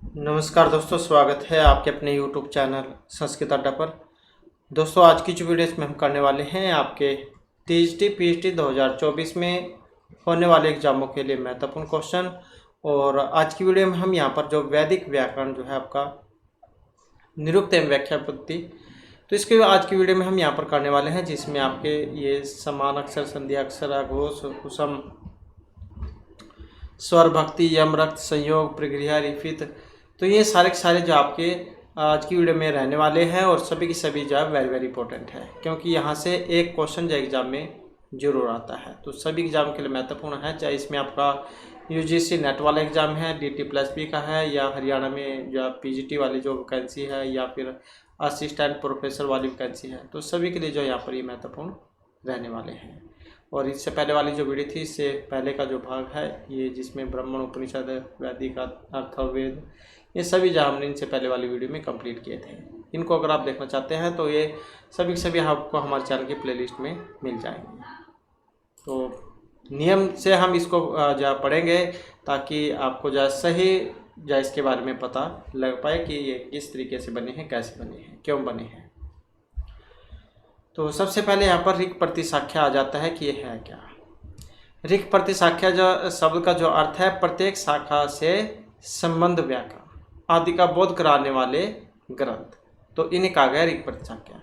नमस्कार दोस्तों, स्वागत है आपके अपने YouTube चैनल संस्कृत अड्डा पर। दोस्तों, आज की जो वीडियो इसमें हम करने वाले हैं आपके TGT PGT 2024 में होने वाले एग्जामों के लिए महत्वपूर्ण क्वेश्चन। और आज की वीडियो में हम यहाँ पर जो वैदिक व्याकरण जो है आपका निरुक्त एवं व्याख्या पद्धति, तो इसके आज की वीडियो में हम यहाँ पर करने वाले हैं, जिसमें आपके ये समान अक्षर, संधि अक्षर, अघोष, कुसुम, स्वर भक्ति, यम, रक्त, संयोग, प्रगृह्य, रिफित, तो ये सारे के सारे जो आपके आज की वीडियो में रहने वाले हैं और सभी की सभी जो है वेरी वेरी इंपॉर्टेंट है, क्योंकि यहाँ से एक क्वेश्चन जो एग्जाम में जरूर आता है। तो सभी एग्जाम के लिए महत्वपूर्ण है, चाहे इसमें आपका UGC नेट वाला एग्जाम है, DT+P का है, या हरियाणा में जो PGT वाली जो वैकेंसी है, या फिर असिस्टेंट प्रोफेसर वाली वैकेंसी है, तो सभी के लिए जो यहाँ पर ये महत्वपूर्ण रहने वाले हैं। और इससे पहले वाली जो वीडियो थी, इससे पहले का जो भाग है ये, जिसमें ब्राह्मण, उपनिषद, वैदिक, अथर्ववेद, ये सभी जो हमने इनसे पहले वाली वीडियो में कंप्लीट किए थे, इनको अगर आप देखना चाहते हैं तो ये सभी के सभी आपको हमारे चैनल की प्लेलिस्ट में मिल जाएंगे। तो नियम से हम इसको जो पढ़ेंगे, ताकि आपको जो सही जो इसके बारे में पता लग पाए कि ये किस तरीके से बने हैं, कैसे बने हैं, क्यों बने हैं। तो सबसे पहले यहाँ पर ऋक् प्रतिशाख्या आ जाता है कि ये है क्या। ऋक् प्रतिशाख्या जो शब्द का जो अर्थ है, प्रत्येक शाखा से संबंध, व्याकरण आदि का बोध कराने वाले ग्रंथ, तो इन्हें कहा गया ऋक् प्रतिशाख्या।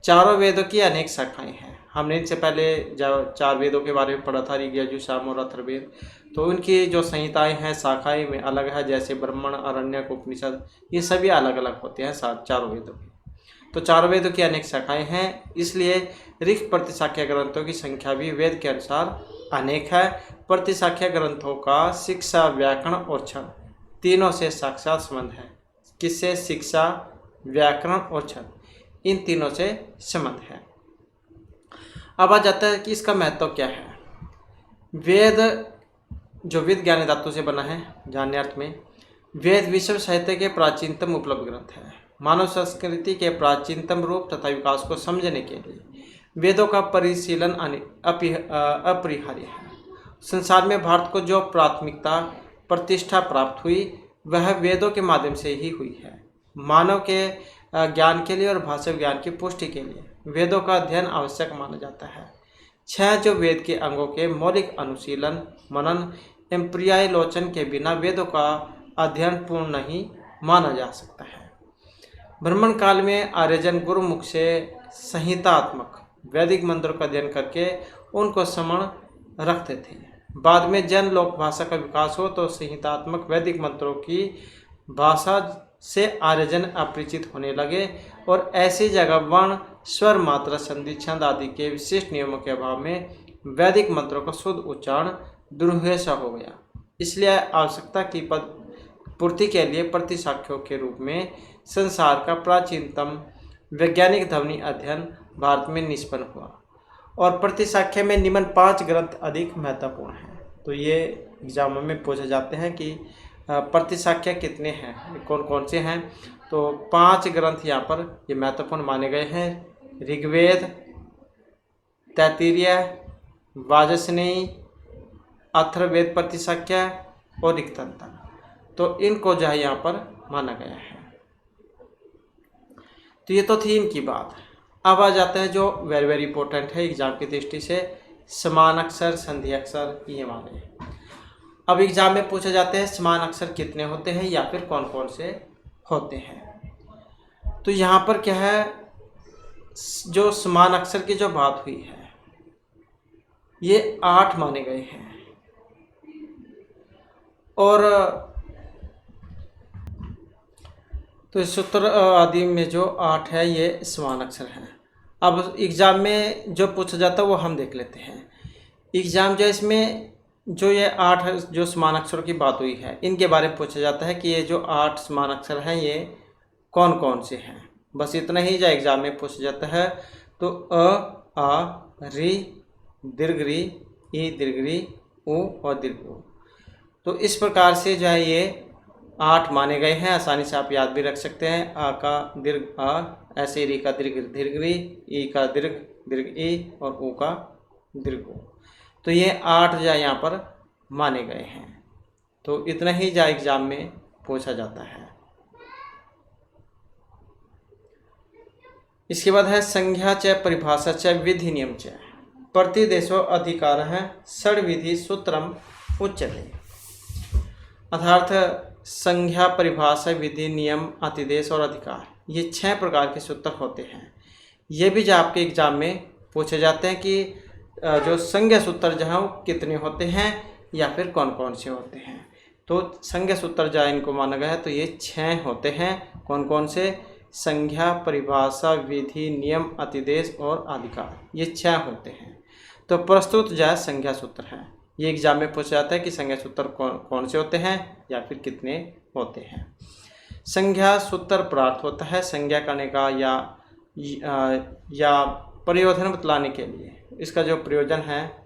चारों वेदों की अनेक शाखाएं हैं। हमने इनसे पहले जब 4 वेदों के बारे में पढ़ा था, ऋग्, यजुः, साम और अथर्ववेद, तो उनकी जो संहिताएं हैं, शाखाएं में अलग है, जैसे ब्राह्मण, आरण्यक, उपनिषद, ये सभी अलग अलग होते हैं चारों वेदों की। तो चारों वेदों की अनेक शाखाएं हैं, इसलिए ऋक् प्रतिशाख्या ग्रंथों की संख्या भी वेद के अनुसार अनेक है। प्रतिशाख्या ग्रंथों का शिक्षा, व्याकरण और छंद तीनों से साक्षात संबंध है। किससे? शिक्षा, व्याकरण और छंद, इन तीनों से संबंध है। अब आ जाता है कि इसका महत्व क्या है। वेद जो वेद ज्ञान धातु से बना है, जानने अर्थ में, वेद विश्व साहित्य के प्राचीनतम उपलब्ध ग्रंथ है। मानव संस्कृति के प्राचीनतम रूप तथा विकास को समझने के लिए वेदों का परिशीलन अपरिहार्य है। संसार में भारत को जो प्राथमिकता, प्रतिष्ठा प्राप्त हुई, वह वेदों के माध्यम से ही हुई है। मानव के ज्ञान के लिए और भाषा ज्ञान की पुष्टि के लिए वेदों का अध्ययन आवश्यक माना जाता है। 6 जो वेद के अंगों के मौलिक अनुशीलन, मनन एवं पर्यालोचन के बिना वेदों का अध्ययन पूर्ण नहीं माना जा सकता है। ब्राह्मण काल में आर्यजन गुरुमुख से संहितात्मक वैदिक मंत्रों का अध्ययन करके उनको समण रखते थे। बाद में जन लोक भाषा का विकास हो तो संहितात्मक वैदिक मंत्रों की भाषा से आर्यजन अपरिचित होने लगे, और ऐसी जगह वर्ण, स्वर, मात्रा, संधि, छंद आदि के विशिष्ट नियमों के अभाव में वैदिक मंत्रों का शुद्ध उच्चारण दुर्भेय हो गया। इसलिए आवश्यकता की पूर्ति के लिए प्रतिशाख्यों के रूप में संसार का प्राचीनतम वैज्ञानिक ध्वनि अध्ययन भारत में निष्पन्न हुआ, और प्रतिशाख्या में निम्न 5 ग्रंथ अधिक महत्वपूर्ण हैं। तो ये एग्जामों में पूछे जाते हैं कि प्रतिशाख्या कितने हैं, कौन कौन से हैं। तो 5 ग्रंथ यहाँ पर ये महत्वपूर्ण माने गए हैं। ऋग्वेद, तैत्तिरीय, वाजस्नेयी, अथर्ववेद प्रतिशाख्या और ऋक्तंत्र, तो इनको जो है यहाँ पर माना गया है। तो ये तो थी इनकी बात। अब आ जाता है जो वेरी वेरी इंपॉर्टेंट है एग्जाम की दृष्टि से, समान अक्षर, संधि अक्षर, ये वाले। अब एग्जाम में पूछे जाते हैं समान अक्षर कितने होते हैं या फिर कौन कौन से होते हैं। तो यहाँ पर क्या है, जो समान अक्षर की जो बात हुई है, ये 8 माने गए हैं, और तो सूत्र आदि में जो 8 है ये समान अक्षर हैं। अब एग्ज़ाम में जो पूछा जाता है वो हम देख लेते हैं। एग्ज़ाम जो इसमें जो ये 8 जो समान अक्षरों की बात हुई है, इनके बारे में पूछा जाता है कि ये जो 8 समान अक्षर हैं ये कौन कौन से हैं। बस इतना ही जो एग्ज़ाम में पूछा जाता है। तो अ, आ, रि, दीर्घ रि, ई, दीर्घ रि, उ और दीर्घ उ। तो इस प्रकार से जो है ये 8 माने गए हैं। आसानी से आप याद भी रख सकते हैं। आ का दीर्घ आ, ऐसे री का दीर्घ दीर्घ री, ई का दीर्घ दीर्घ ई और उ का दीर्घ उ। तो ये 8 जो यहाँ पर माने गए हैं। तो इतना ही जो एग्ज़ाम में पूछा जाता है। इसके बाद है संज्ञा च परिभाषा च विधि नियम च प्रतिदेशो अधिकारः षड्विधि सूत्रम उच्यते। अर्थात संज्ञा, परिभाषा, विधि, नियम, अतिदेश और अधिकार, ये 6 प्रकार के सूत्र होते हैं। ये भी जो आपके एग्जाम में पूछे जाते हैं कि जो संज्ञा सूत्र जो हैं वो कितने होते हैं या फिर कौन कौन से होते हैं। तो संज्ञा सूत्र जो इनको माना गया है तो ये 6 होते हैं। कौन कौन से? संज्ञा, परिभाषा, विधि, नियम, अतिदेश और अधिकार, ये 6 होते हैं। तो प्रस्तुत जो है संज्ञा सूत्र है, ये एग्जाम में पूछा जाता है कि संज्ञा सूत्र कौन कौन से होते हैं या फिर कितने होते हैं। संज्ञा सूत्र प्रार्थ होता है संज्ञा करने का या प्रयोजन बतलाने के लिए। इसका जो प्रयोजन है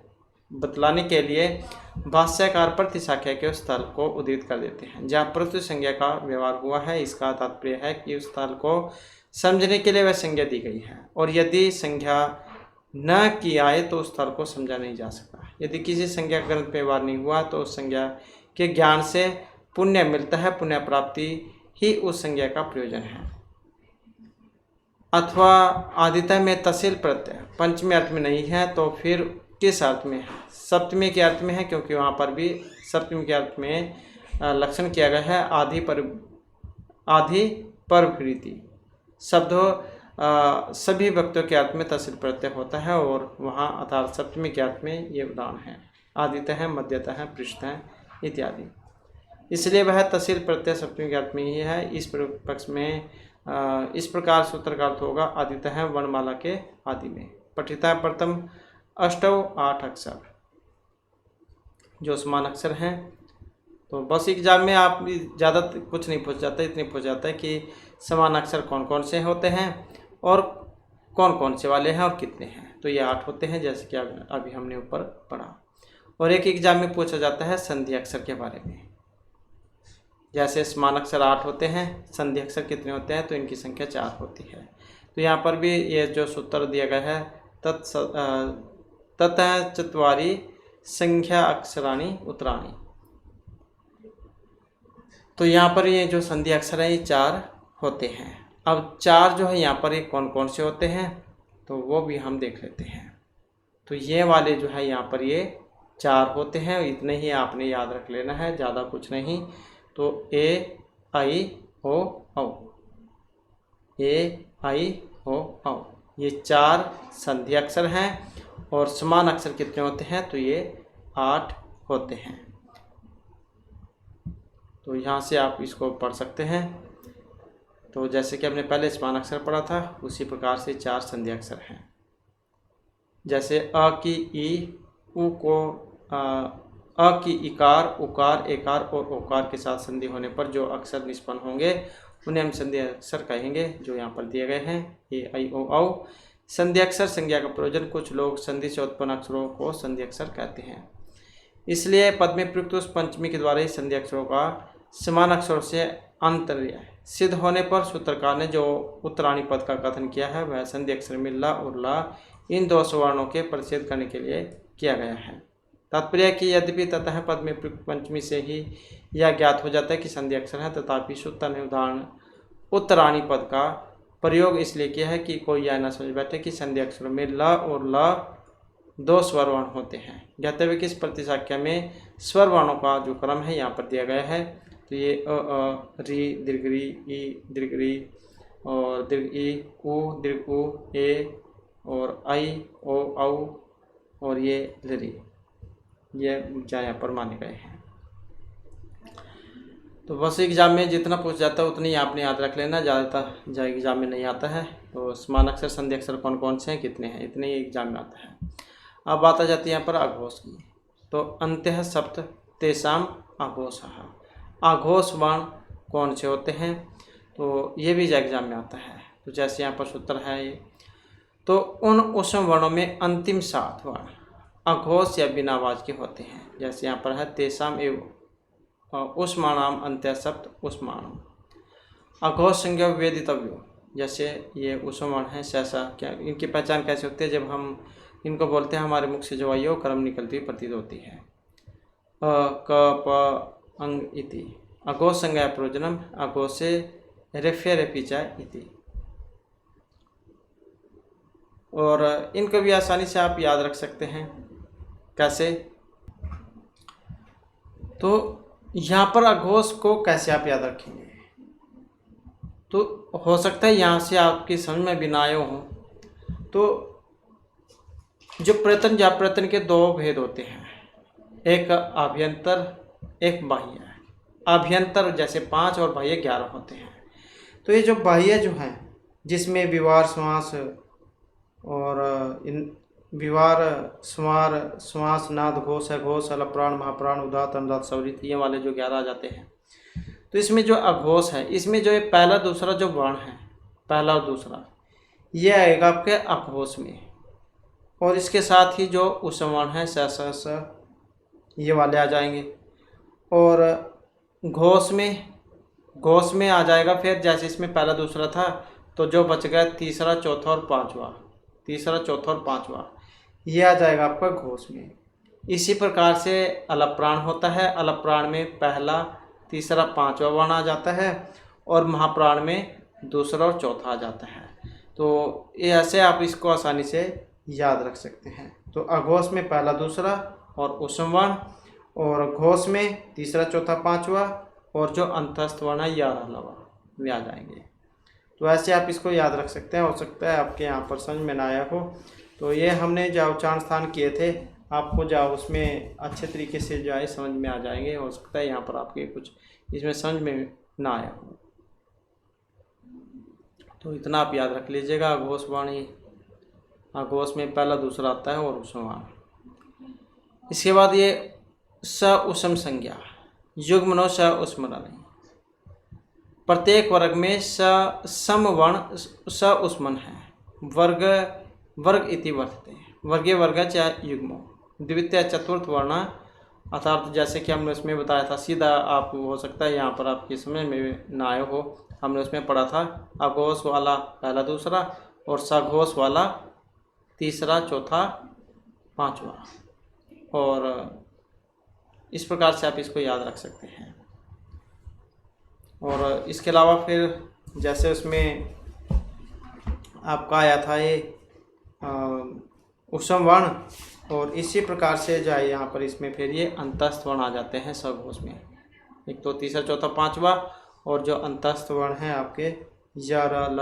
बतलाने के लिए भाष्यकार प्रतिशाख्या के उस स्थल को उद्धृत कर देते हैं जहाँ प्रस्तुत संज्ञा का व्यवहार हुआ है। इसका तात्पर्य है कि उस स्थल को समझने के लिए वह संज्ञा दी गई है, और यदि संज्ञा न की आए तो उस स्थल को समझा नहीं जा सकता। यदि किसी संज्ञा ग्रंथ में व्यवहार नहीं हुआ तो उस संज्ञा के ज्ञान से पुण्य मिलता है, पुण्य प्राप्ति ही उस संज्ञा का प्रयोजन है। अथवा आदित्य में तहसील प्रत्यय पंचमी अर्थ में नहीं है तो फिर किस अर्थ में है? सप्तमी के अर्थ में है, क्योंकि वहाँ पर भी सप्तमी के अर्थ में लक्षण किया गया है आदि परवृत्ति शब्दों सभी वक्तों के अर्थ में तहसील प्रत्यय होता है, और वहाँ अर्थात सप्तमी के अर्थ में ये उदाहरण है आदित्य है, मध्यतः है, पृष्ठ है इत्यादि। इसलिए वह तहसील प्रत्यय सप्तमी के अर्थ में ही है। इस पक्ष में इस प्रकार सूत्र का अर्थ होगा आदित्य है वर्णमाला के आदि में। पठिता प्रथम 8 अक्षर जो समान अक्षर हैं। तो बस एग्जाम में आप ज़्यादा कुछ नहीं पूछ जाता, इतने पूछ जाता है कि समान अक्षर कौन कौन से होते हैं और कौन कौन से वाले हैं और कितने हैं। तो ये 8 होते हैं जैसे कि अभी हमने ऊपर पढ़ा। और एक एग्जाम में पूछा जाता है संधि अक्षर के बारे में। जैसे समान अक्षर 8 होते हैं, संधि अक्षर कितने होते हैं? तो इनकी संख्या 4 होती है। तो यहाँ पर भी ये जो सूत्र दिया गया है ततः चत्वारि संख्या अक्षराणि उत्तराणि। तो यहाँ पर ये जो संधि अक्षर है ये 4 होते हैं। अब 4 जो है यहाँ पर ये कौन कौन से होते हैं तो वो भी हम देख लेते हैं। तो ये वाले जो है यहाँ पर ये 4 होते हैं, इतने ही आपने याद रख लेना है, ज़्यादा कुछ नहीं। तो ए आई ओ औ, ए आई ओ औ, ये 4 संधि अक्षर हैं। और समान अक्षर कितने होते हैं? तो ये 8 होते हैं। तो यहाँ से आप इसको पढ़ सकते हैं। तो जैसे कि हमने पहले समान अक्षर पढ़ा था उसी प्रकार से 4 संधि अक्षर हैं। जैसे अ की ई, उ को अ की इकार, उकार, एकार और ओकार के साथ संधि होने पर जो अक्षर निष्पन्न होंगे उन्हें हम संधि अक्षर कहेंगे, जो यहाँ पर दिए गए हैं ए आई ओ औ। संधि अक्षर संज्ञा का प्रयोजन, कुछ लोग संधि से उत्पन्न अक्षरों को संधि अक्षर कहते हैं। इसलिए पद में प्रयुक्त उस पंचमी के द्वारा ही संधि अक्षरों का समान अक्षरों से अंतर्य सिद्ध होने पर सूत्रकार ने जो उत्तराणी पद का कथन किया है वह संधि अक्षर में ला और ला इन 2 वर्णों के प्रतिषेध करने के लिए किया गया है। तात्पर्य कि यद्यपि ततः पद में प्रयुक्त पंचमी से ही यह ज्ञात हो जाता है कि संधि अक्षर है, तथापि सूत्र ने उदाहरण उत्तराणी पद का प्रयोग इसलिए किया है कि कोई यह न समझ बैठे कि संधि अक्षरों में ल और ल 2 स्वर वर्ण होते हैं। ज्ञातव्य हुए कि इस प्रतिशाख्या में स्वर वर्णों का जो क्रम है यहाँ पर दिया गया है। तो ये अ री दीर्घ री, ई दीर्घ री और दीर्घ ई, उ दीर्घ उ, ए और आई ओ औ और ये लरी, ये यहाँ पर माने गए हैं। तो बस एग्जाम में जितना पूछ जाता है उतनी आपने याद रख लेना, ज़्यादातर जहाँ एग्जाम में नहीं आता है। तो समान अक्षर संधि अक्षर कौन कौन से हैं, कितने हैं, इतने ही एग्जाम में आता है। अब बात आ जाती है यहाँ पर आघोष की। तो अंत्यः सप्त तेषाम आघोषः, आघोष वर्ण कौन से होते हैं तो ये भी एग्जाम में आता है। तो जैसे यहाँ पर सूत्र है ये, तो उन उसम वर्णों में अंतिम 7 वर्ण आघोष या बिना आवाज के होते हैं। जैसे यहाँ पर है तेषाम एवं उष्माणाम अंत्य सप्त उष्माणम, आघोष संज्ञा वेदितव्यो। जैसे ये उसम वर्ण है, सहसा क्या इनकी पहचान कैसे होती है? जब हम इनको बोलते हैं हमारे मुख से जो वायु क्रम निकलती प्रतीत होती है। अ क प अंग इति, अघोष संज्ञा प्रयोजनम अघोषे रेफे रेपिचा इति। और इनको भी आसानी से आप याद रख सकते हैं। कैसे? तो यहाँ पर अघोष को कैसे आप याद रखेंगे? तो हो सकता है यहाँ से आपकी समझ में भी ना आए हों। तो जो प्रयत्न या प्रयत्न के दो भेद होते हैं, एक आभ्यंतर एक बाह्य। आभ्यंतर जैसे 5 और बाह्य 11 होते हैं। तो ये जो बाह्य जो हैं, जिसमें विवार श्वास और इन विवार स्वार श्वास नाद घोष है, घोष अलप्राण महाप्राण उदात अनुदात सवरित, ये वाले जो 11 आ जाते हैं। तो इसमें जो अघोष है, इसमें जो ये पहला दूसरा जो वर्ण है, पहला और दूसरा, ये आएगा आपके अघोष में। और इसके साथ ही जो उसवर्ण है स ये वाले आ जाएंगे। और घोष में आ जाएगा फिर, जैसे इसमें पहला दूसरा था तो जो बच गया तीसरा चौथा और पांचवा, ये आ जाएगा आपका घोष में। इसी प्रकार से अलप्राण होता है। अलप्राण में पहला तीसरा पांचवा वर्ण आ जाता है और महाप्राण में दूसरा और चौथा आ जाता है। तो ये ऐसे आप इसको आसानी से याद रख सकते हैं। तो अघोष में पहला दूसरा और उसम वर्ण, और घोष में तीसरा चौथा पांचवा, और जो अंतस्थ वर्ण है 11वां वे आ जाएंगे। तो ऐसे आप इसको याद रख सकते हैं। हो सकता है आपके यहाँ पर समझ में ना आया हो। तो ये हमने जो उच्चारण स्थान किए थे, आपको जो उसमें अच्छे तरीके से जो है समझ में आ जाएंगे। हो सकता है यहाँ पर आपके कुछ इसमें समझ में ना आया हो। तो इतना आप याद रख लीजिएगा। अघोष वाणी, अघोष में पहला दूसरा आता है और उसम। इसके बाद ये स उसम संज्ञा, युग्मनो स उस्मरणी। प्रत्येक वर्ग में सम वर्ण स उस्मन है। वर्ग इति वर्तते, वर्गे वर्ग चाहे युग्मो। द्वितीय चतुर्थ वर्ण अर्थात जैसे कि हमने उसमें बताया था, सीधा आप हो सकता है यहाँ पर आपकी समझ में ना आए हो। हमने उसमें पढ़ा था अघोष वाला पहला दूसरा और सघोष वाला तीसरा चौथा पांचवा। और इस प्रकार से आप इसको याद रख सकते हैं। और इसके अलावा फिर जैसे उसमें आपका आया था ये उसम वर्ण, और इसी प्रकार से जो है यहाँ पर इसमें फिर ये अंतस्थ वर्ण आ जाते हैं सघोष में। एक तो तीसरा चौथा पांचवा, और जो अंतस्थ वर्ण है आपके यारा ल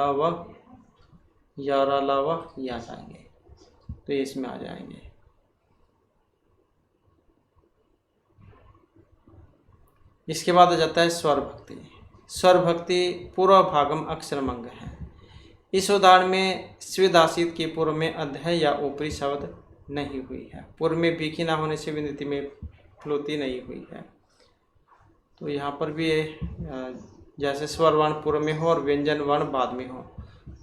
ये आ जाएंगे। तो ये इसमें आ जाएंगे। इसके बाद आ जाता है स्वर भक्ति। स्वर भक्ति पूर्व भागम अक्षरमंग है। इस उदाहरण में स्विदासित की पूर्व में अध्याय या ऊपरी शब्द नहीं हुई है। पूर्व में बीखी ना होने से विनती में प्लुति नहीं हुई है। तो यहाँ पर भी जैसे स्वर वर्ण पूर्व में हो और व्यंजन वर्ण बाद में हो,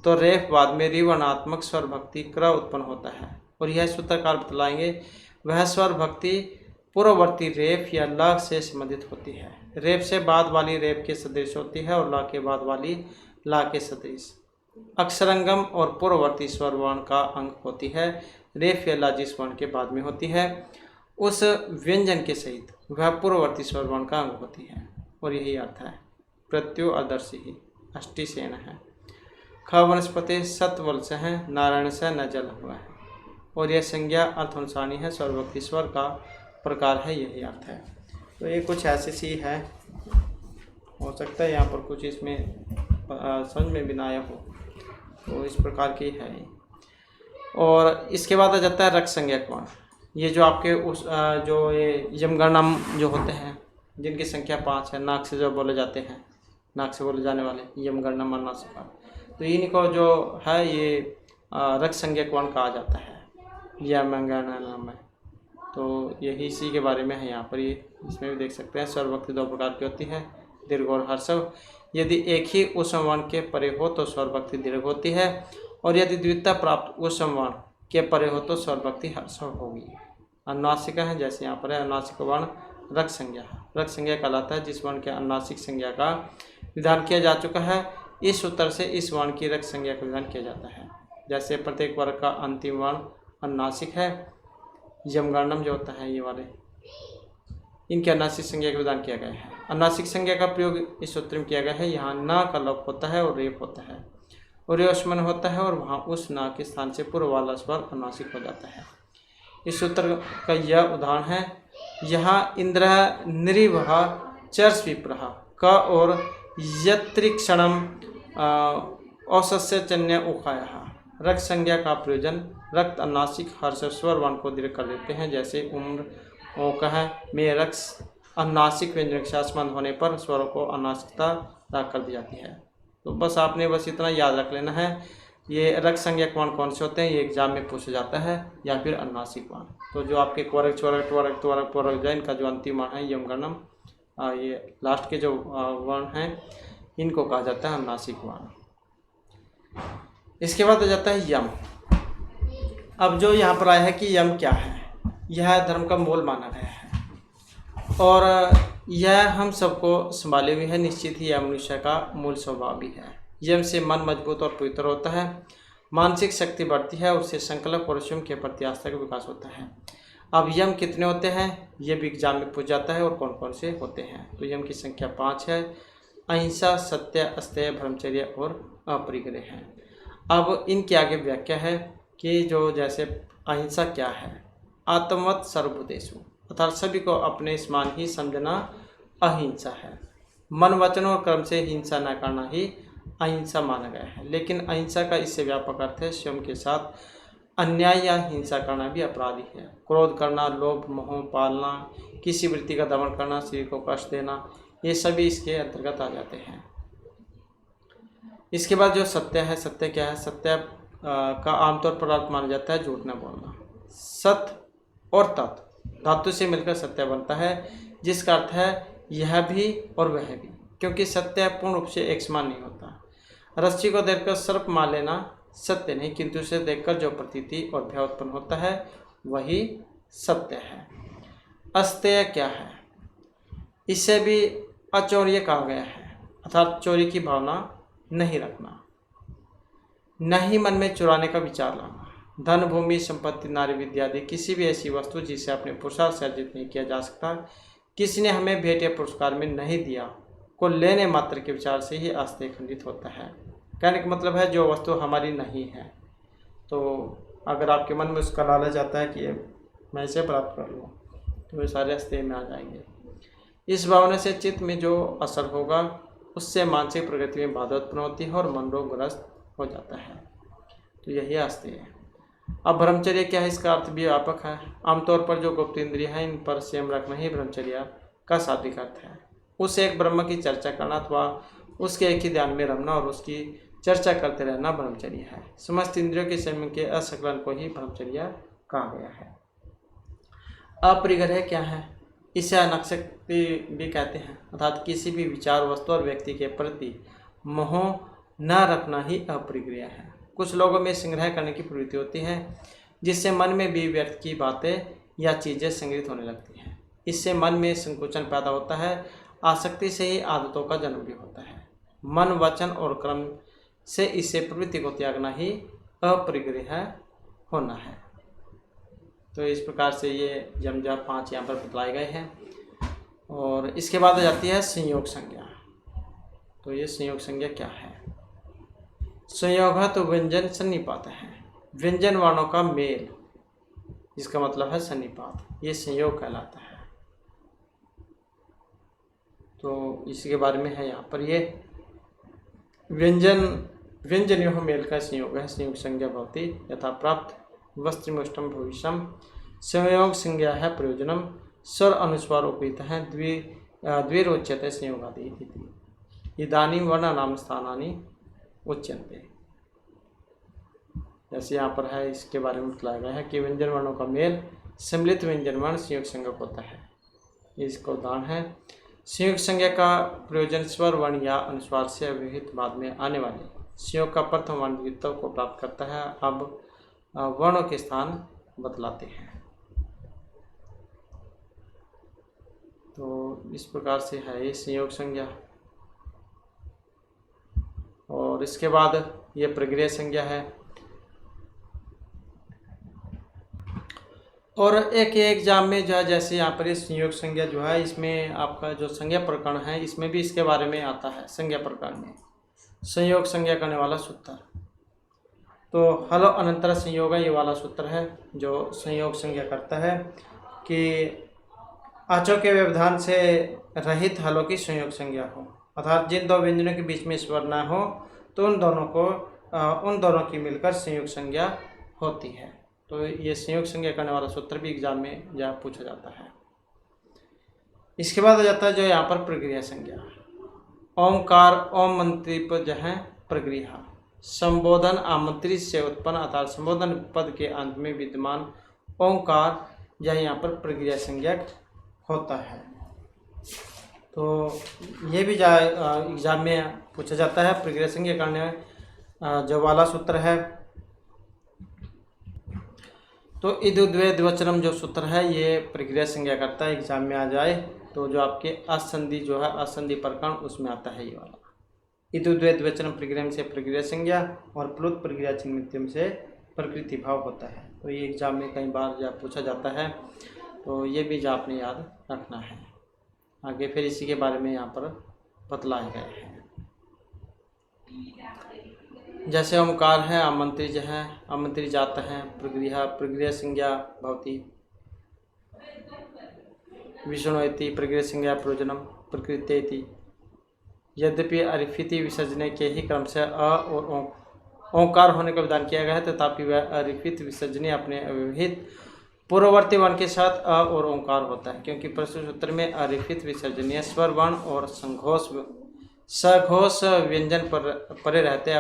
तो रेफ बाद में रिवर्णात्मक स्वर भक्ति क्रम उत्पन्न होता है। और यह सूत्रकार बतलाएंगे, वह स्वर भक्ति पूर्ववर्ती रेफ या ल से संबंधित होती है। रेफ से बाद वाली रेफ के सदृश होती है और ल के बाद वाली ला के सदृश। अक्षरंगम और पूर्ववर्ती स्वर वर्ण का अंग होती है। रेफ या ला जिस वर्ण के बाद में होती है, उस व्यंजन के सहित वह पूर्ववर्ती स्वर वर्ण का अंग होती है। और यही अर्थ है। प्रत्यु आदर्शी ही अष्टिसेन है। ख वनस्पति सत्वल से है, नारायण से न जल हुआ है। और यह संज्ञा अर्थानुसारी है, सर्वभक्ति स्वर का प्रकार है, यही अर्थ है। तो ये कुछ ऐसे सी है। हो सकता है यहाँ पर कुछ इसमें समझ में भी ना आया हो। तो इस प्रकार की है। और इसके बाद आ जाता है रक्त संज्ञक वर्ण। ये जो आपके उस जो ये यमगणम जो होते हैं, जिनकी संख्या 5 है, नाक से जो बोले जाते हैं, नाक से बोले जाने वाले यमगणम अन्नासिका, तो इनको जो है ये रक्त संज्ञक वर्ण कहा जाता है। यमगणम है। तो यही इसी के बारे में है यहाँ पर। ये इसमें भी देख सकते हैं स्वरभक्ति 2 प्रकार की होती है, दीर्घ और हर्षव। यदि एक ही उसम वर्ण के परे हो तो स्वरभक्ति दीर्घ होती है, और यदि द्वितीयता प्राप्त उसम वर्ण के परे हो तो स्वरभक्ति हर्षव होगी। अनुनासिका है, जैसे यहाँ पर है अनुनासिक वर्ण रक्त संज्ञा। रक्त संज्ञा कहलाता है जिस वर्ण के अनुनासिक संज्ञा का विधान किया जा चुका है। इस सूत्र से इस वर्ण की रक्त संज्ञा का विधान किया जाता है। जैसे प्रत्येक वर्ग का अंतिम वर्ण अनुनासिक है। यमगणम जो होता है ये वाले, इनके अनुनासिक संज्ञा का विधान किया गया है। अनासिक संज्ञा का प्रयोग इस सूत्र में किया गया है। यहाँ न का लोप होता है और रेप होता है और रेवस्मन होता है और वहाँ उस न के स्थान से पूर्व वाला स्वर अनासिक हो जाता है। इस सूत्र का यह उदाहरण है। यहाँ इंद्र निरीवह चर्स विप्रह क और यत्रिक्षणम औसस्य चन्य उखाया। रक्त संज्ञा का प्रयोजन रक्त अनासिक हर्ष स्वर वर्ण को दीर्घ कर देते हैं, जैसे उम्र ओकह में रक्त अनासिक व्यंजन के साथ संबंध होने पर स्वरों को अनासिकता राग कर दी जाती है। तो बस आपने बस इतना याद रख लेना है। ये रक्त संज्ञा वर्ण कौन से होते हैं, ये एग्जाम में पूछा जाता है, या फिर अनुनासिक वर्ण। तो जो आपके क्वरक चौरक त्वरक त्वरक पौरक इनका जो अंतिम वर्ण है यम गणम, ये लास्ट के जो वर्ण हैं इनको कहा जाता है अनुनासिक वर्ण। इसके बाद आ जाता है यम। अब जो यहाँ पर आया है कि यम क्या है, यह धर्म का मूल माना गया है और यह हम सबको संभाले हुए है। निश्चित ही यह मनुष्य का मूल स्वभाव भी है। यम से मन मजबूत और पवित्र होता है, मानसिक शक्ति बढ़ती है, उससे संकल्प और स्वयं के प्रति आस्था का विकास होता है। अब यम कितने होते हैं ये भी एग्जाम में पूछ जाता है और कौन कौन से होते हैं। तो यम की संख्या 5 है। अहिंसा, सत्य, अस्तेय, ब्रह्मचर्य और अपरिग्रह है। अब इनके आगे व्याख्या है कि जो जैसे अहिंसा क्या है, आत्मवत सर्वभूतेषु अर्थात सभी को अपने समान ही समझना अहिंसा है। मन वचन और कर्म से हिंसा न करना ही अहिंसा माना गया है। लेकिन अहिंसा का इससे व्यापक अर्थ है स्वयं के साथ अन्याय या हिंसा करना भी अपराधी है। क्रोध करना, लोभ मोह पालना, किसी वृत्ति का दमन करना, शरीर को कष्ट देना, ये सभी इसके अंतर्गत आ जाते हैं। इसके बाद जो सत्य है, सत्य क्या है? सत्य का आमतौर पर अर्थ माना जाता है झूठ न बोलना। सत्य और तत् धातु से मिलकर सत्य बनता है, जिसका अर्थ है यह भी और वह भी, क्योंकि सत्य पूर्ण रूप से एक समान नहीं होता। रस्सी को देखकर सर्प मान लेना सत्य नहीं, किंतु उसे देखकर जो प्रतीति और भय उत्पन्न होता है वही सत्य है। अस्तेय क्या है? इसे भी अचौर्य कहा गया है, अर्थात चोरी की भावना नहीं रखना, न ही मन में चुराने का विचार लाना। धन, भूमि, संपत्ति, नारी, विद्या आदि किसी भी ऐसी वस्तु जिसे अपने पुरुषार्थ से अर्जित नहीं किया जा सकता, किसी ने हमें भेंट या पुरस्कार में नहीं दिया, को लेने मात्र के विचार से ही आस्ते खंडित होता है। कहने का मतलब है जो वस्तु हमारी नहीं है, तो अगर आपके मन में उसका लालच आता है कि मैं इसे प्राप्त कर लूँ, तो वे सारे आस्ते में आ जाएंगे। इस भावना से चित्त में जो असर होगा उससे मानसिक प्रगति में बाधा उत्पन्न होती है और मन रोगग्रस्त हो जाता है। तो यही आस्ते है। अब ब्रह्मचर्य क्या है? इसका अर्थ भी व्यापक है। आमतौर पर जो गुप्त इंद्रिय है इन पर संयम रखना ही ब्रह्मचर्य का शाब्दिक अर्थ है। उस एक ब्रह्म की चर्चा करना अथवा उसके एक ही ध्यान में रखना और उसकी चर्चा करते रहना ब्रह्मचर्य है। समस्त इंद्रियों के संयम के असंकलन को ही ब्रह्मचर्य कहा गया है। अपरिग्रह क्या है? इसे अनासक्ति भी कहते हैं, अर्थात किसी भी विचार, वस्तु और व्यक्ति के प्रति मोह न रखना ही अपरिग्रह है। कुछ लोगों में संग्रह करने की प्रवृत्ति होती है, जिससे मन में भी व्यर्थ की बातें या चीज़ें संग्रहित होने लगती हैं। इससे मन में संकोचन पैदा होता है। आसक्ति से ही आदतों का जन्म भी होता है। मन, वचन और कर्म से इसे प्रवृत्ति को त्यागना ही अपरिग्रह होना है। तो इस प्रकार से ये यमजा 5 यहाँ पर बतलाए गए हैं। और इसके बाद आ जाती है संयोग संज्ञा। तो ये संयोग संज्ञा क्या है? संयोग तो व्यंजन सन्निपात है, व्यंजन वर्णों का मेल, जिसका मतलब है सन्निपात, ये संयोग कहलाता है। तो इसके बारे में है यहाँ पर ये व्यंजन मेल का संयोग है। संयोग संज्ञा भवति यथा प्राप्त वस्त्रमुष्टम भविष्यम। संयोग संज्ञा है प्रयोजनम, स्वर अनुस्वार उपयुक्त है, द्विरोच्यते संयोगादि इति। इदानीं वर्णानां स्थानानि उच्यन्ते। जैसे यहाँ पर है इसके बारे में बताया गया है कि व्यंजन वर्णों का मेल सम्मिलित व्यंजन वर्ण संयोग संज्ञक होता है। इसका उदाहरण है संयोग संज्ञा का प्रयोजन स्वर वर्ण या अनुस्वार से अव्यवहित बाद में आने वाले संयोग का प्रथम वर्ण द्वित्व को प्राप्त करता है। अब वर्णों के स्थान बतलाते हैं। तो इस प्रकार से है ये संयोग संज्ञा। और इसके बाद ये प्रग्रह संज्ञा है। और एक एग्जाम में जो है जैसे यहाँ पर इस संयोग संज्ञा जो है, इसमें आपका जो संज्ञा प्रकरण है इसमें भी इसके बारे में आता है। संज्ञा प्रकरण में संयोग संज्ञा करने वाला सूत्र, तो हलो अनंतर संयोग ये वाला सूत्र है जो संयोग संज्ञा करता है कि आचों के व्यवधान से रहित हलों की संयोग संज्ञा हो, अर्थात जिन दो व्यंजनों के बीच में स्वर ना हो तो उन दोनों की मिलकर संयोग संज्ञा होती है। तो ये संयोग संज्ञा करने वाला सूत्र भी एग्जाम में जहाँ पूछा जाता है। इसके बाद आ जाता है जो यहाँ पर प्रक्रिया संज्ञा। ओंकार ओम मंत्री पर जो है प्रक्रिया, संबोधन आमंत्रित से उत्पन्न अर्थात संबोधन पद के अंत में विद्यमान ओंकार यह यहाँ पर प्रक्रिया संज्ञक होता है। तो ये भी एग्जाम में पूछा जाता है। प्रक्रिया संज्ञा करने जो वाला सूत्र है, तो इदुद्वय द्विवचनम जो सूत्र है ये प्रक्रिया संज्ञा करता है। एग्जाम में आ जाए तो जो आपके असंधि जो है असंधि प्रकरण उसमें आता है ये वाला। इदुद्वय द्विवचनम प्रक्रिया से प्रक्रिया संज्ञा और प्लुत प्रक्रिया चिन्ह से प्रकृति भाव होता है। तो ये एग्जाम में कई बार जब पूछा जाता है तो ये भी जो आपने याद रखना है। आगे फिर इसी के बारे में यहाँ पर बतलाए गए हैं। जैसे ओमकार है, आमंत्रित है, आमंत्रित जाता है, प्रक्रिया संज्ञा भवती, विष्णुति प्रक्रिया संज्ञा प्रयोजनम प्रकृत्येति। यद्यपि अरिफिति विसर्जने के ही क्रम से अ और ओंकार होने का विधान किया गया है, तथापि वह अरिफित विसर्जनीय अपने अव्यवहित पूर्ववर्ती वर्ण के साथ अ और ओंकार होता है, क्योंकि प्रस्तुत सूत्र में अरिफित विसर्जनीय स्वर वर्ण और सघोष व्यंजन पर परे रहते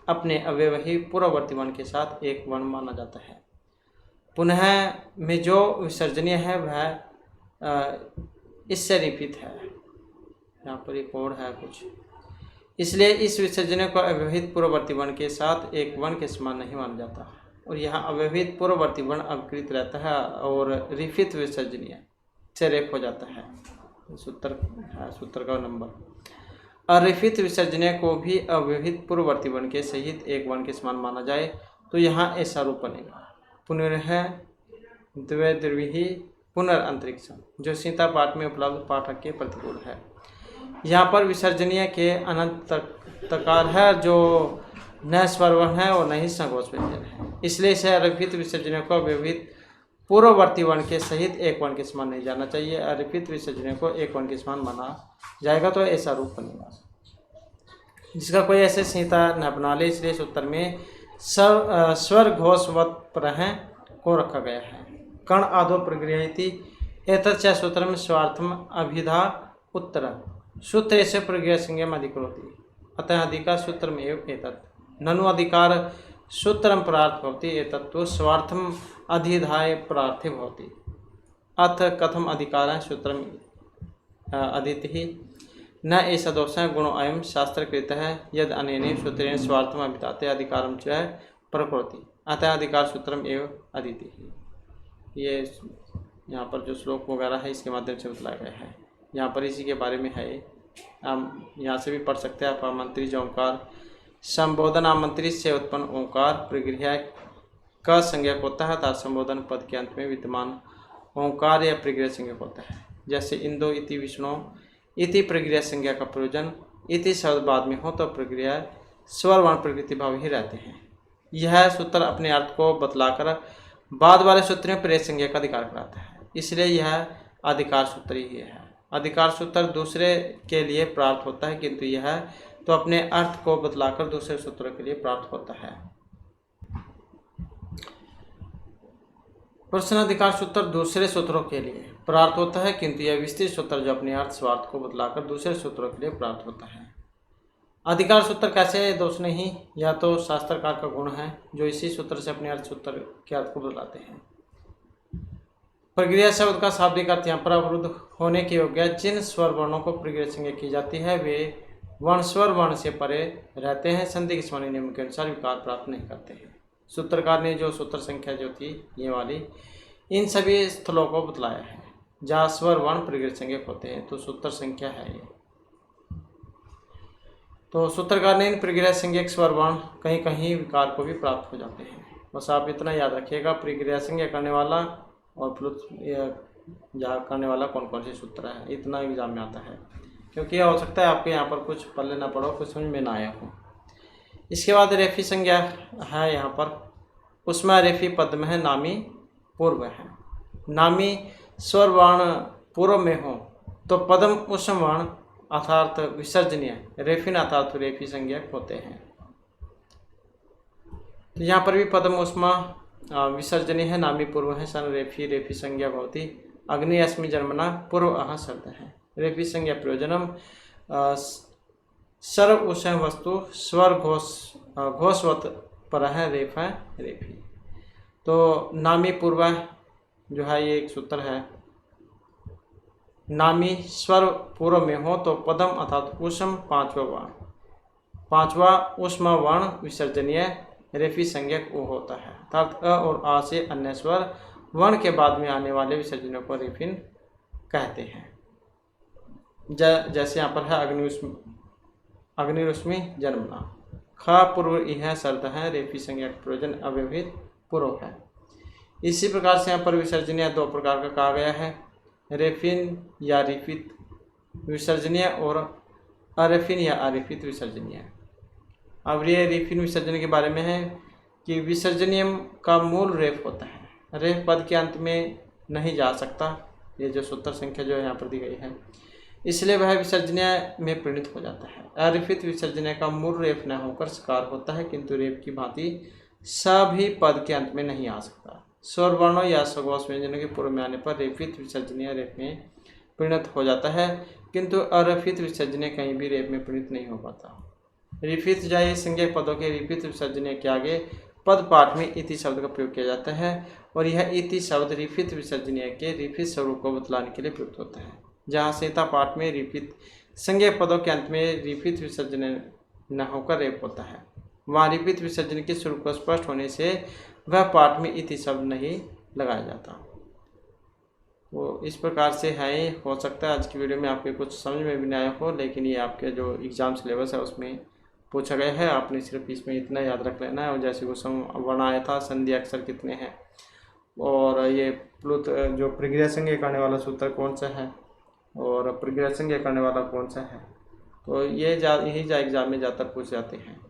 अपने अव्यवही पूर्ववर्ती वर्ण के साथ एक वर्ण माना जाता है। पुनः में जो विसर्जनीय है वह इससे रिपित है। यहाँ पर एक और है कुछ, इसलिए इस विसर्जनीय को अव्यवहित पूर्ववर्ती वर्ण के साथ एक वर्ण के समान नहीं माना जाता। और यहाँ अव्यवहित पूर्ववर्ती वर्ण अवकृत रहता है और रिफित विसर्जनीय से रेख हो जाता है। सूत्र का नंबर। अरिफित विसर्जनीय को भी अव्यवहित पूर्ववर्ती वर्ण के सहित एक वर्ण के समान माना जाए तो यहाँ ऐसा रूप बनेगा। पुनर्ह द्विर्विही पुनर्अंतरिक्षम, जो सीता पाठ में उपलब्ध पाठक के प्रतिकूल है। यहाँ पर विसर्जनीय के अनंत तकार है जो न स्वरवर्ण है और न ही संघोष व्यंजन है, इसलिए इसे अरिफित विसर्जनीय को अव्यवहित पूर्ववर्ती वर्ण के सहित एक वर्ण के समान नहीं जाना चाहिए। अरिफित विसर्जनीय को एक वर्ण के समान माना जाएगा तो ऐसा रूप बनेगा जिसका कोई ऐसे संहिता न बना ले। इसलिए इस उत्तर में स्वर घोषवत प्रह को रखा गया है। कर्ण आदो प्रक्रियाति एतच्च सूत्र में स्वार्थम अभिधा उत्तर सूत्र ऐसे प्रक्रिया संज्ञा अधिकरोति अतः अधिकार सूत्र में एतत् ननु अधिकार सूत्रम प्रार्थ भवति एतत्तु स्वार्थम अधिधाय प्रार्थे भवति। अथ कथम अधिकार सूत्रम अदिति न ऐसा दोष है गुणो अयम शास्त्रकृत है यद अनेन सूत्रेण स्वार्थम अभिधाते अधिकारम च प्रकृति अतः अधिकार सूत्रम एवं अदिति। ये यहाँ पर जो श्लोक वगैरह है इसके माध्यम से बतलाया गया है। यहाँ पर इसी के बारे में है, हम यहाँ से भी पढ़ सकते हैं। आप आमंत्रित ओंकार संबोधन आमंत्रित से उत्पन्न ओंकार प्रक्रिया का संज्ञक होता है, अर्थात संबोधन पद के अंत में विद्यमान ओंकार या प्रक्रिया संज्ञक होता है। जैसे इंदो इति विष्णु इति प्रक्रिया संज्ञा का प्रयोजन इति शब्द बाद में हो तो प्रक्रिया स्वर वर्ण प्रकृति भाव ही रहते हैं। यह सूत्र अपने अर्थ को बतलाकर बाद वाले सूत्र में प्रयोग संज्ञा का अधिकार कराता है, इसलिए यह अधिकार सूत्र ही है। अधिकार सूत्र दूसरे के लिए प्राप्त होता है, किंतु यह तो अपने अर्थ को बतलाकर दूसरे सूत्रों के लिए प्राप्त होता है। प्रश्नाधिकार सूत्र दूसरे सूत्रों के लिए प्राप्त होता है, किंतु यह विस्तृत सूत्र जो अपने अर्थ स्वार्थ को बतलाकर दूसरे सूत्रों के लिए प्राप्त होता है। अधिकार सूत्र कैसे है दोष नहीं, या तो शास्त्रकार का गुण है जो इसी सूत्र से अपने अर्थ सूत्र के अर्थ को बतलाते हैं। प्रक्रिया शब्द का शाब्दिक अर्थ यहाँ पर अवरुद्ध होने के योग्य जिन स्वर वर्णों को प्रक्रिया संज्ञा की जाती है वे वर्ण स्वर वर्ण से परे रहते हैं, संधि के स्मरणीय नियम के अनुसार विकार प्राप्त नहीं करते हैं। सूत्रकार ने जो सूत्र संख्या जो थी ये वाली इन सभी स्थलों को बतलाया है जहाँ स्वर वर्ण प्रक्रिया संज्ञक होते हैं, तो सूत्र संख्या है ये। तो सूत्रकार ने इन प्रक्रिया संज्ञक स्वर वर्ण कहीं कहीं विकार को भी प्राप्त हो जाते हैं। बस आप इतना याद रखिएगा, प्रक्रिया संज्ञा करने वाला और प्लुत जा करने वाला कौन कौन से सूत्र है, इतना एग्जाम में आता है। क्योंकि हो सकता है आपके यहाँ पर कुछ पढ़ लेना पड़ो, कुछ समझ में ना आया हो। इसके बाद रेफी संज्ञा है यहाँ पर, उसमें रेफी पद में है नामी पूर्व है। नामी स्वर वर्ण पूर्व में हो तो पदम उष्म वर्ण अर्थात विसर्जनीय रेफिन अर्थात रेफी संज्ञक होते हैं। तो यहाँ पर भी पदम उष्मा विसर्जनीय है, नामी पूर्व है, सन रेफी रेफी संज्ञा भवती अग्नि अस्मि जन्मना पूर्व अह शब्द है। रेफी संज्ञा प्रयोजनम सर्व उष्ण वस्तु स्वर घोषवत पर है रेफ है रेफी। तो नामी पूर्व जो है ये एक सूत्र है, नामी स्वर पूर्व में हो तो पदम अर्थात उष्म पांचवा उष्म वर्ण विसर्जनीय रेफी संज्ञक वो होता है, अर्थात अ और आ से अन्य स्वर वर्ण के बाद में आने वाले विसर्जनों को रेफिन कहते हैं। जैसे यहाँ पर है अग्निरुष्मि जन्मना, ख पूर्व यह शब्द है, रेफी संज्ञक प्रयोजन अव्यवहित पूर्व है। इसी प्रकार से यहाँ पर विसर्जनीय दो प्रकार का कहा गया है, रेफिन या रिफित विसर्जनीय और अरेफिन या अरेफित विसर्जनीय। अब ये रेफिन विसर्जन के बारे में है कि विसर्जनीय का मूल रेफ होता है, रेफ पद के अंत में नहीं जा सकता, ये जो सूत्र संख्या जो यहाँ पर दी गई है, इसलिए वह विसर्जनीय में परिणत हो जाता है। अरेफित विसर्जनीय का मूल रेफ न होकर सकार होता है, किंतु रेफ की भांति सभी पद के अंत में नहीं आ सकता। स्वर वर्णों या सघोष व्यंजनों के पूर्व में आने पर रेफित विसर्जनीय रेफ में परिणत हो जाता है, किंतु अरेफित विसर्जनीय कहीं भी रेफ में परिणत नहीं हो पाता। रिफित जाए संज्ञक पदों के रिफित विसर्जनीय के आगे पद पाठ में इति शब्द का प्रयोग किया जाता है और यह इति शब्द रिफित विसर्जनीय के रिफित स्वरूप को बतलाने के लिए प्रयुक्त होता है। जहाँ संहिता पाठ में रिफित संज्ञक पदों के अंत में रिफित विसर्जनीय न होकर रेप होता है, वहाँ रिफित विसर्जन के स्वरूप को स्पष्ट होने से वह पाठ में इति शब्द नहीं लगाया जाता। तो इस प्रकार से है, हो सकता है आज की वीडियो में आपके कुछ समझ में भी नहीं आया हो, लेकिन ये आपके जो एग्ज़ाम सिलेबस है उसमें पूछा गया है, आपने सिर्फ इसमें इतना याद रख लेना है। और जैसे वो वर्ण आया था, संधि अक्षर कितने हैं, और ये प्लुत जो प्रक्रिया संज्ञा करने वाला सूत्र कौन सा है और प्रक्रिया संज्ञा करने वाला कौन सा है, तो ये यही एग्जाम में ज़्यादातर पूछ जाते हैं।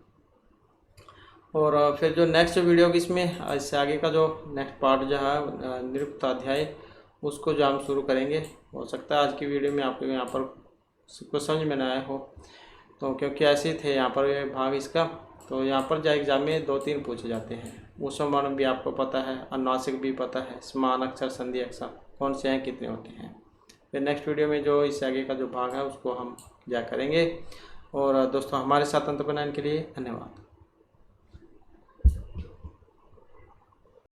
और फिर जो नेक्स्ट वीडियो इसमें इससे आगे का जो नेक्स्ट पार्ट जो है निरुक्त अध्याय, उसको जो हम शुरू करेंगे। हो सकता है आज की वीडियो में आपको यहाँ पर कुछ समझ में न आया हो, तो क्योंकि ऐसे थे यहाँ पर ये भाग इसका, तो यहाँ पर जो एग्जाम में 2-3 पूछे जाते हैं। उष्म वर्ण भी आपको पता है, अनुनासिक भी पता है, समान अक्षर संधि अक्षर कौन से हैं, कितने होते हैं। फिर नेक्स्ट वीडियो में जो इससे आगे का जो भाग है उसको हम क्या करेंगे। और दोस्तों हमारे साथ अंत बनाने के लिए धन्यवाद।